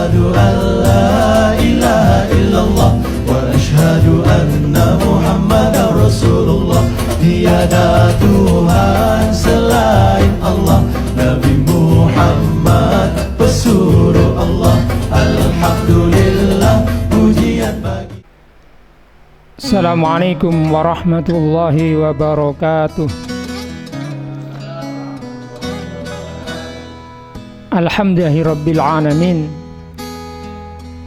Asyhadu an la ilaha illallah wa asyhadu anna Muhammadar Rasulullah. Tiada Tuhan selain Allah, Nabi Muhammad pesuruh Allah. Alhamdulillah, pujian bagi. Assalamualaikum warahmatullahi wabarakatuh. Alhamdulillahirabbil alamin.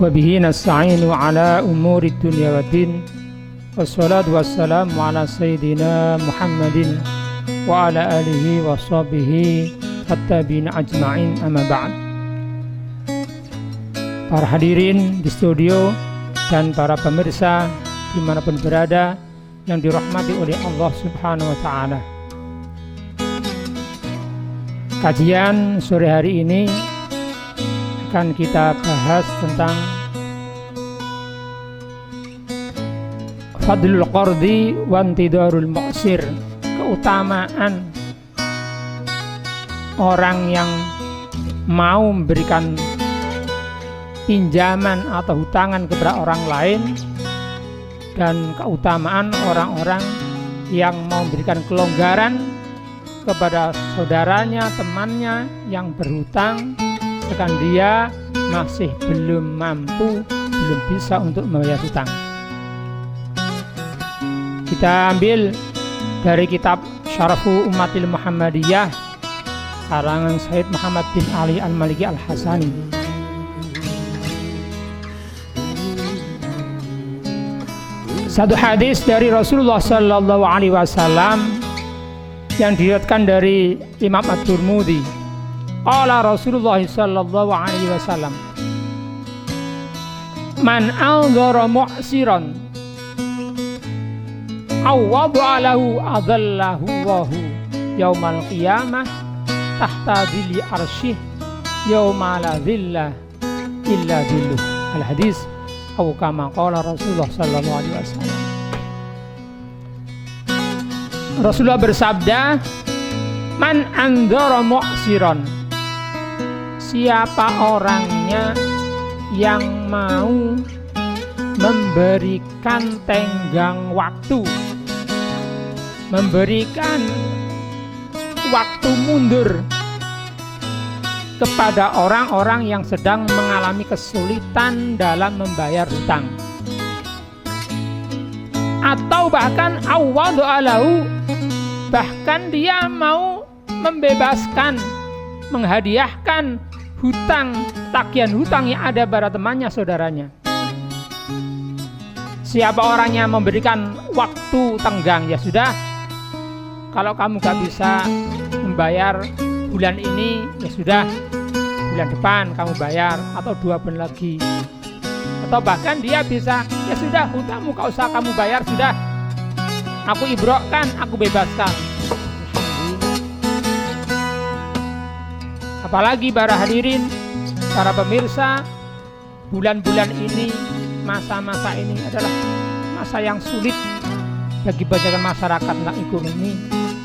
Wa bihi nasta'inu ala umuri dunya waddin. Wassalatu wassalamu ala sayyidina Muhammadin wa ala alihi wa sahbihi at-tabi'in ajma'in, amma ba'd. Para hadirin di studio dan para pemirsa dimanapun berada yang dirahmati oleh Allah Subhanahu wa ta'ala, kajian sore hari ini akan kita bahas tentang Fadlul Qardi wa Intidarul Mu'sir, keutamaan orang yang mau memberikan pinjaman atau hutangan kepada orang lain, dan keutamaan orang-orang yang mau memberikan kelonggaran kepada saudaranya, temannya yang berhutang, sedangkan dia masih belum mampu, belum bisa untuk membayar hutang. Kita ambil dari kitab Syarafu Ummatil Muhammadiyah karangan Sayyid Muhammad bin Ali Al-Maliki Al-Hasani. Satu hadis dari Rasulullah sallallahu alaihi wasallam yang diriwayatkan dari Imam At-Tirmidzi. Qala Rasulullah sallallahu alaihi wasallam, man anzara mu'siran aw wada'a lahu adallahu Allahu yaumal qiyamah tahta dhilli arsyih yauma la dhilla illa dhilluh. Al hadis atau kama qala Rasulullah sallallahu alaihi wasallam. Rasulullah bersabda, man anzara mu'siran, siapa orangnya yang mau memberikan tenggang waktu, memberikan waktu mundur kepada orang-orang yang sedang mengalami kesulitan dalam membayar hutang, atau bahkan awwadu alahu, bahkan dia mau membebaskan, menghadiahkan hutang, tagihan hutang yang ada pada temannya, saudaranya. Siapa orangnya memberikan waktu tenggang, ya sudah, kalau kamu gak bisa membayar bulan ini, ya sudah, bulan depan kamu bayar, atau 2 bulan lagi. Atau bahkan dia bisa, ya sudah, hutangmu gak usah kamu bayar, sudah, aku ibrokkan, aku bebaskan. Apalagi para hadirin, para pemirsa, bulan-bulan ini, masa-masa ini adalah masa yang sulit bagi banyak masyarakat tentang ekonomi.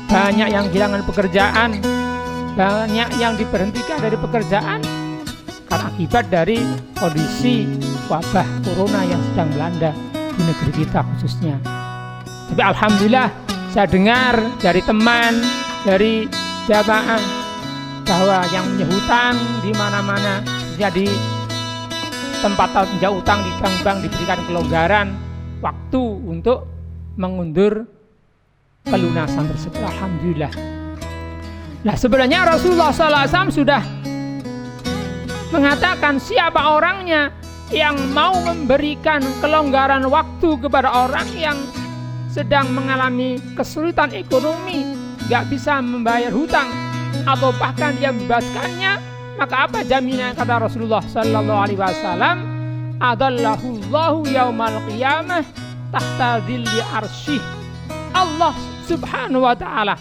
Banyak yang kehilangan pekerjaan, banyak yang diberhentikan dari pekerjaan karena akibat dari kondisi wabah corona yang sedang melanda di negeri kita khususnya. Tapi alhamdulillah, saya dengar dari teman, dari jamaah, bahwa yang punya hutang di mana-mana, jadi tempat penjauh hutang di bank-bank diberikan kelonggaran waktu untuk mengundur pelunasan tersebut. Alhamdulillah. Nah, sebenarnya Rasulullah SAW sudah mengatakan siapa orangnya yang mau memberikan kelonggaran waktu kepada orang yang sedang mengalami kesulitan ekonomi, gak bisa membayar hutang, atau bahkan dia membebaskannya, maka apa jaminan? Kata Rasulullah sallallahu alaihi wasallam, adallahu Allahu yaumal qiyamah tahta dhilli arsyih. Allah Subhanahu wa ta'ala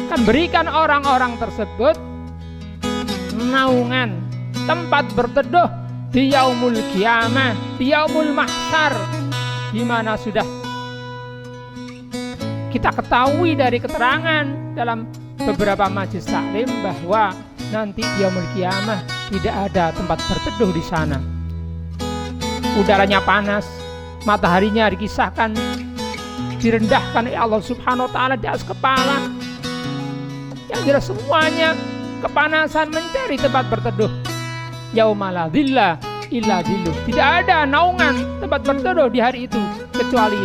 akan berikan orang-orang tersebut naungan, tempat berteduh di yaumul qiyamah, di yaumul mahsyar, di mana sudah kita ketahui dari keterangan dalam beberapa majelis taklim bahwa nanti di yaumul qiyamah tidak ada tempat berteduh di sana. Udaranya panas, mataharinya dikisahkan direndahkan oleh Allah Subhanahu wa taala di atas kepala. Yang jelas semuanya kepanasan mencari tempat berteduh. Yauma la dhilla illa dhilluh. Tidak ada naungan tempat berteduh di hari itu kecuali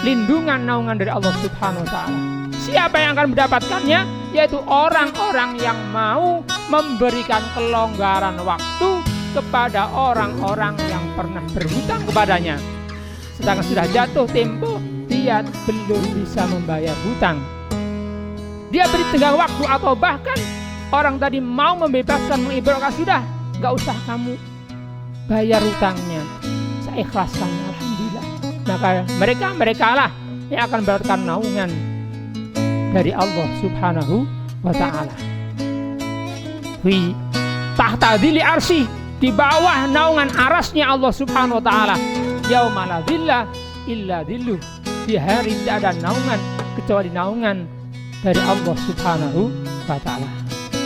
lindungan naungan dari Allah Subhanahu wa taala. Siapa yang akan mendapatkannya? Yaitu orang-orang yang mau memberikan kelonggaran waktu kepada orang-orang yang pernah berhutang kepadanya. Sedangkan sudah jatuh tempo, dia belum bisa membayar hutang. Dia beri tenggang waktu, atau bahkan orang tadi mau membebaskan, mengibarkan, sudah, gak usah kamu bayar hutangnya, saya ikhlaskan, alhamdulillah. Maka mereka lah yang akan mendapatkan naungan dari Allah Subhanahu wa ta'ala. Fi tahta dhilli arsy, di bawah naungan arasnya Allah Subhanahu wa ta'ala. Yauma la dhilla illa dhilluh, di hari tidak ada naungan kecuali naungan dari Allah Subhanahu wa ta'ala.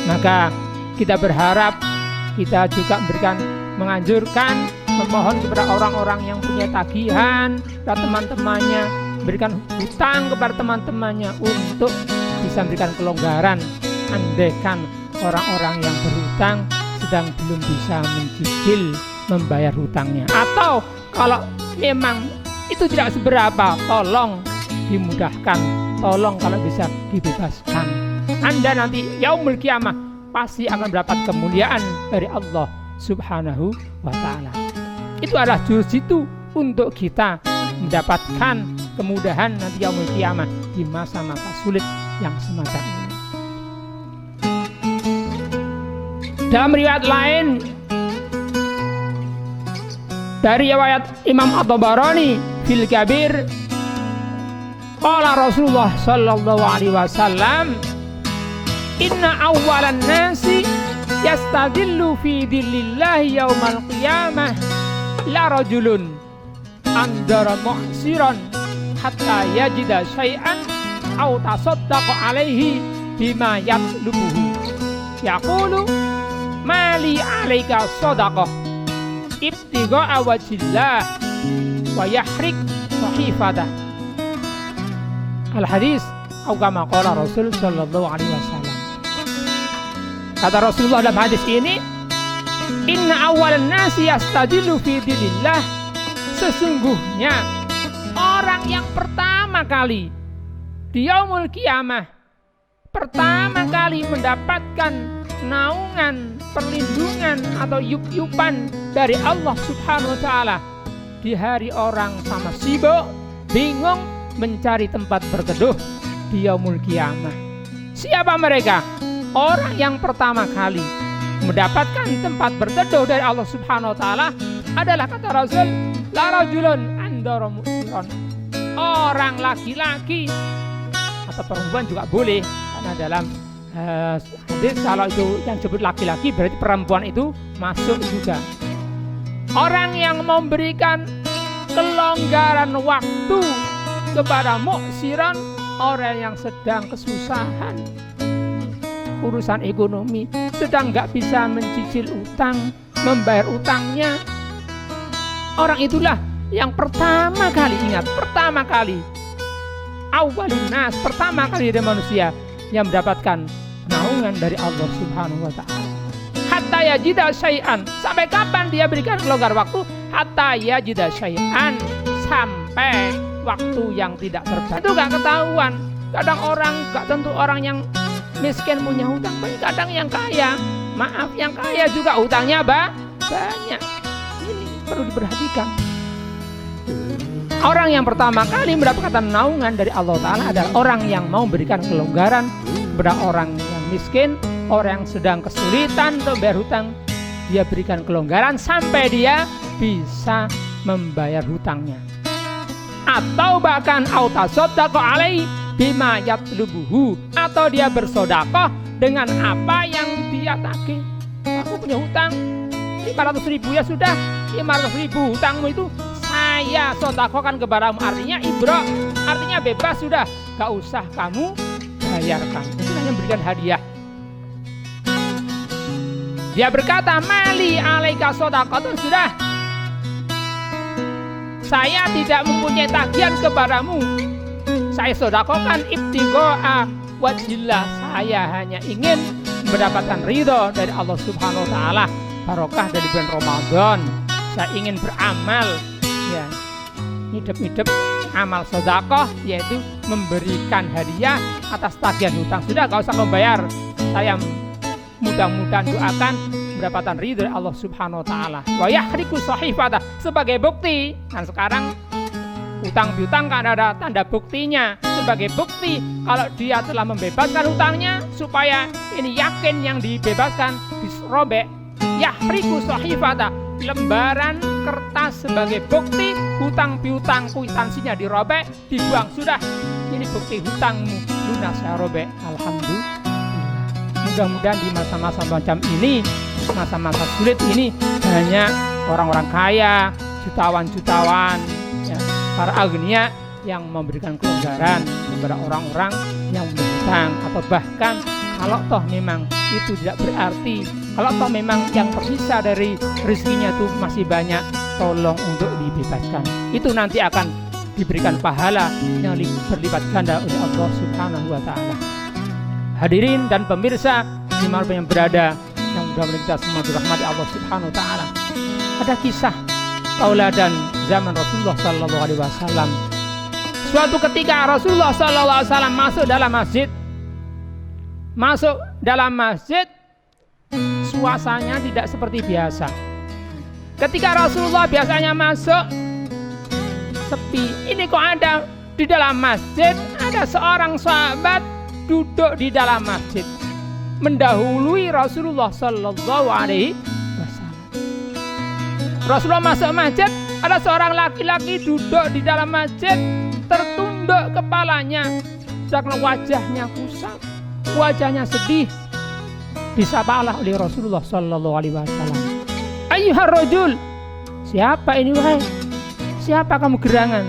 Maka kita berharap, kita juga menganjurkan, memohon kepada orang-orang yang punya tagihan kepada teman-temannya, berikan hutang kepada teman-temannya untuk bisa memberikan kelonggaran. Andaikan orang-orang yang berhutang sedang belum bisa mencicil membayar hutangnya, atau kalau memang itu tidak seberapa, tolong dimudahkan, tolong kalau bisa dibebaskan. Anda nanti yaumul qiyamah pasti akan mendapat kemuliaan dari Allah Subhanahu wa ta'ala. Itu adalah jurus itu untuk kita mendapatkan kemudahan nanti yaumul qiyamah di masa-masa sulit yang semacam ini. Dalam riwayat lain dari riwayat Imam At-Tabarani fil Kabir, qala Rasulullah sallallahu alaihi wasallam, inna awwalan nasi yastadillu fi dhillillahi yaumal qiyamah la rajulun andara mu'siran hatta yajida syai'an aw tasaddaqa alaihi bima yatlubuhu yaqulu mali alaika sadaqah ibtigha'a wajhillah wa yahrik sahifatah. Al-hadis atau kama qala Rasul sallallahu alaihi wasallam. Kata Rasulullah dalam hadis ini, inna awwalan nasi yastadillu fi dinillah, sesungguhnya orang yang pertama kali di yaumul qiyamah, pertama kali mendapatkan naungan, perlindungan atau yup-yupan dari Allah Subhanahu wa ta'ala di hari orang sama sibuk, bingung mencari tempat berteduh di yaumul qiyamah. Siapa mereka? Orang yang pertama kali mendapatkan tempat berteduh dari Allah Subhanahu wa ta'ala adalah, kata Rasul, la rajulun andara mu'siran, orang laki-laki atau perempuan juga boleh, karena dalam hadis kalau itu yang disebut laki-laki berarti perempuan itu masuk juga. Orang yang memberikan kelonggaran waktu kepada mu'siran, orang yang sedang kesusahan urusan ekonomi, sedang nggak bisa mencicil utang, membayar utangnya. Orang itulah yang pertama kali, ingat, pertama kali, awalun nas, pertama kali dari manusia yang mendapatkan naungan dari Allah Subhanahu wa ta'ala. Hatta yajida syai'an, sampai kapan dia berikan kelonggaran waktu? Hatta yajida syai'an, sampai waktu yang tidak terbatas. Itu gak ketahuan. Kadang orang, gak tentu orang yang miskin punya hutang, kadang yang kaya, maaf, yang kaya juga hutangnya banyak. Ini perlu diperhatikan. Orang yang pertama kali mendapatkan naungan dari Allah Ta'ala adalah orang yang mau memberikan kelonggaran kepada orang yang miskin, orang yang sedang kesulitan untuk bayar hutang. Dia berikan kelonggaran sampai dia bisa membayar hutangnya. Atau bahkan autasodaqa alaihi bima yatlubuhu, atau dia bersodakoh dengan apa yang dia tagih. Aku punya hutang 500.000, ya sudah, 500.000 hutangmu itu saya sodakohkan kepadamu, artinya ibro, artinya bebas, sudah, gak usah kamu bayarkan. Itu hanya memberikan hadiah. Dia berkata, mali alaika shadaqatun, sudah, saya tidak mempunyai tagihan kepadamu. Saya sedekahkan ibtigha'a wajhillah. Saya hanya ingin mendapatkan ridho dari Allah Subhanahu wa taala, barokah dari bulan Ramadan. Saya ingin beramal, ya, hidup amal sedekah, yaitu memberikan hadiah atas tagihan hutang. Sudah, gak usah membayar. Saya mudah-mudahan doakan mendapatkan ridho dari Allah Subhanahu wa taala. Wa yahriku sahifata, sebagai bukti. Dan sekarang utang piutang kan ada tanda buktinya. Sebagai bukti kalau dia telah membebaskan hutangnya, supaya ini yakin yang dibebaskan, dirobek. Yahriku sahifata, lembaran kertas sebagai bukti hutang piutang kwitansinya dirobek, dibuang. Sudah, ini bukti hutangmu lunas, ya robek. Alhamdulillah. Mudah-mudahan di masa-masa macam ini, masa-masa sulit ini, banyak orang-orang kaya, jutawan-jutawan, ya, para agnia yang memberikan kelonggaran kepada orang-orang yang berhutang. Atau bahkan kalau toh memang itu tidak berarti, kalau toh memang yang tersisa dari rezekinya itu masih banyak, tolong untuk dibebaskan. Itu nanti akan diberikan pahala yang berlipat ganda oleh Allah Subhanahu wa taala. Hadirin dan pemirsa dimanapun yang berada, yang mudah-mudahan kita semua dirahmati Allah Subhanahu wa taala. Ada kisah tauladan zaman Rasulullah sallallahu alaihi wasallam. Suatu ketika Rasulullah sallallahu alaihi wasallam masuk dalam masjid, suasananya tidak seperti biasa. Ketika Rasulullah biasanya masuk, sepi. Ini kok ada di dalam masjid, ada seorang sahabat duduk di dalam masjid, mendahului Rasulullah sallallahu alaihi wasallam. Rasulullah masuk masjid, ada seorang laki-laki duduk di dalam masjid, tertunduk kepalanya, sedangkan wajahnya kusam, wajahnya sedih. Disapalah oleh Rasulullah sallallahu alaihi wasallam. Ayyuhar rajul, siapa ini wahai? Siapa kamu gerangan?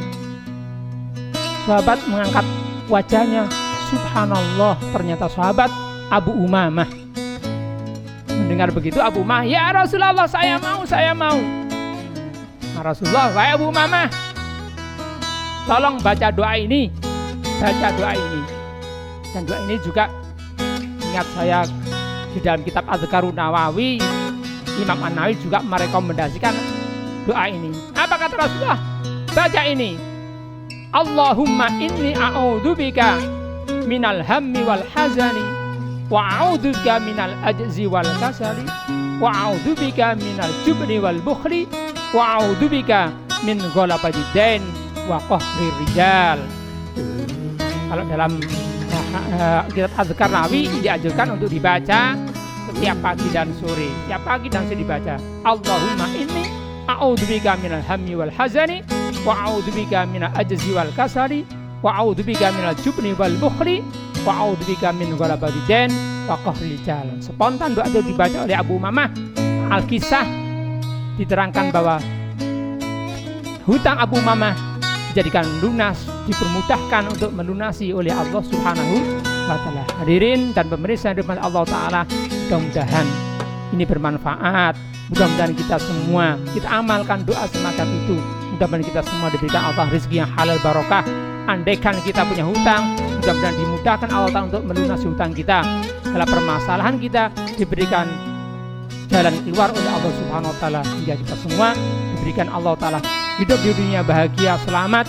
Sahabat mengangkat wajahnya, subhanallah, ternyata sahabat Abu Umamah. Mendengar begitu Abu Umamah, ya Rasulullah, saya mau. Nah, Rasulullah, wahai Abu Umamah, tolong baca doa ini. Dan doa ini juga ingat saya di dalam kitab Adzkarun Nawawi, Imam An-Nawawi juga merekomendasikan doa ini. Apa kata Rasulullah? Baca ini. Allahumma inni a'udzubika minal hammi wal hazani, wa a'udzubika minal ajzi wal kasali, wa a'udzubika minal jubni wal bukhli, wa a'udzubika min ghalabati dain wa qahrir rijal. Kalau dalam kitab Adzkar Nawawi diajarkan untuk dibaca setiap pagi dan sore. Setiap pagi dan sore dibaca. Allahumma inni a'udzubika minal hammi wal hazani, wa a'udzubika minal ajzi wal kasali, wa a'udzubika minal jubni wal bukhli, wa a'udzubika min ghalabati dain wa qahril rijal. Spontan doa itu dibaca oleh Abu Umamah. Al-Kisah diterangkan bahwa hutang Abu Umamah dijadikan lunas, dipermudahkan untuk melunasi oleh Allah Subhanahu wa taala. Hadirin dan pemirsa yang dirahmati Allah taala, mudah-mudahan ini bermanfaat. Mudah-mudahan kita semua kita amalkan doa semacam itu. Mudah-mudahan kita semua diberikan Allah rezeki yang halal barokah. Andaikan kita punya hutang, mudah-mudahan dimudahkan Allah Ta'ala untuk melunasi hutang kita. Segala permasalahan kita diberikan jalan keluar oleh Allah Subhanahu wa taala, hingga kita semua diberikan Allah Ta'ala hidup di dunia bahagia, selamat,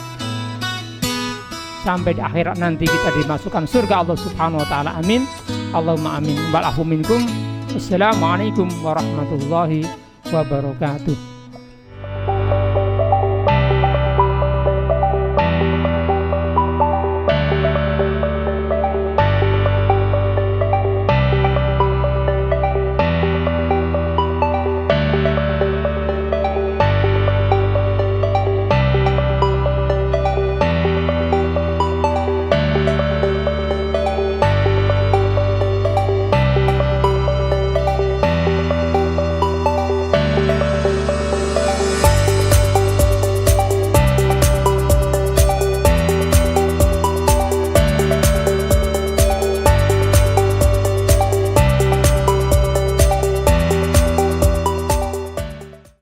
sampai di akhirat nanti kita dimasukkan surga Allah Subhanahu wa taala. Amin. Allahumma amin. Wal afu minkum. Assalamualaikum warahmatullahi wabarakatuh.